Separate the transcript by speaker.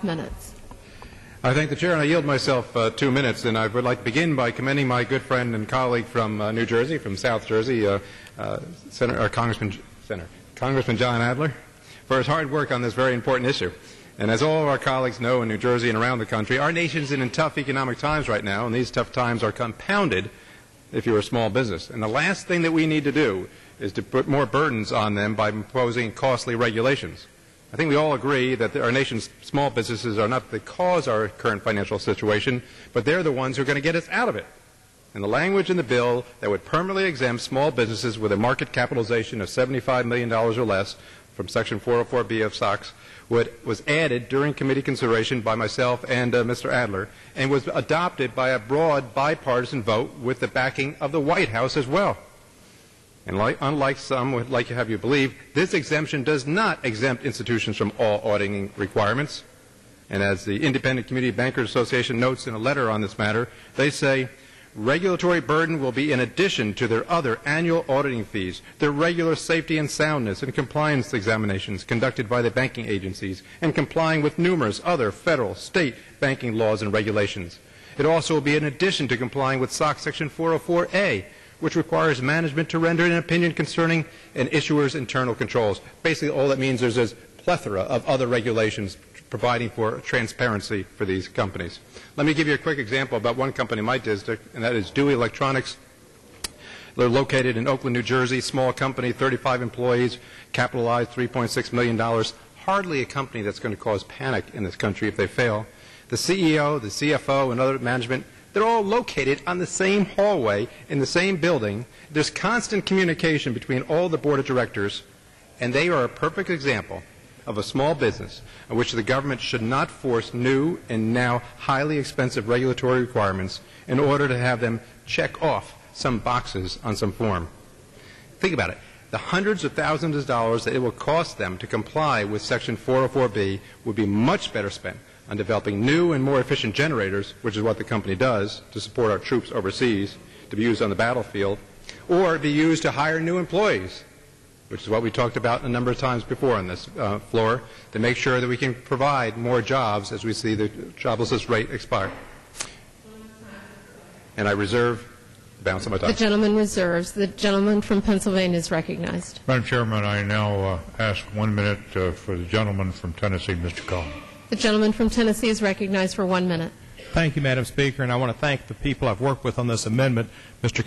Speaker 1: minutes.
Speaker 2: I thank the Chair, and I yield myself 2 minutes. And I would like to begin by commending my good friend and colleague from New Jersey, from South Jersey, Congressman John Adler, for his hard work on this very important issue. And as all of our colleagues know in New Jersey and around the country, our nation's in tough economic times right now, and these tough times are compounded if you're a small business. And the last thing that we need to do is to put more burdens on them by imposing costly regulations. I think we all agree that our nation's small businesses are not the cause of our current financial situation, but they're the ones who are going to get us out of it. And the language in the bill that would permanently exempt small businesses with a market capitalization of $75 million or less from Section 404B of SOX was added during committee consideration by myself and Mr. Adler, and was adopted by a broad bipartisan vote with the backing of the White House as well. And unlike some would like to have you believe, this exemption does not exempt institutions from all auditing requirements. And as the Independent Community Bankers Association notes in a letter on this matter, they say, regulatory burden will be in addition to their other annual auditing fees, their regular safety and soundness and compliance examinations conducted by the banking agencies, and complying with numerous other federal, state banking laws and regulations. It also will be in addition to complying with SOX Section 404A, which requires management to render an opinion concerning an issuer's internal controls. Basically, all that means is there's a plethora of other regulations providing for transparency for these companies. Let me give you a quick example about one company in my district, and that is Dewey Electronics. They're located in Oakland, New Jersey, small company, 35 employees, capitalized $3.6 million. Hardly a company that's going to cause panic in this country if they fail. The CEO, the C.F.O., and other management, they're all located on the same hallway in the same building. There's constant communication between all the board of directors, and they are a perfect example of a small business in which the government should not force new and now highly expensive regulatory requirements in order to have them check off some boxes on some form. Think about it. The hundreds of thousands of dollars that it will cost them to comply with Section 404B would be much better spent on developing new and more efficient generators, which is what the company does to support our troops overseas, to be used on the battlefield, or be used to hire new employees, which is what we talked about a number of times before on this floor, to make sure that we can provide more jobs as we see the jobless rate expire. And I reserve the balance of my time.
Speaker 1: The gentleman reserves. The gentleman from Pennsylvania is recognized.
Speaker 3: Madam Chairman, I now ask 1 minute for the gentleman from Tennessee, Mr. Collins.
Speaker 1: The gentleman from Tennessee is recognized for 1 minute.
Speaker 4: Thank you, Madam Speaker, and I want to thank the people I've worked with on this amendment, Mr.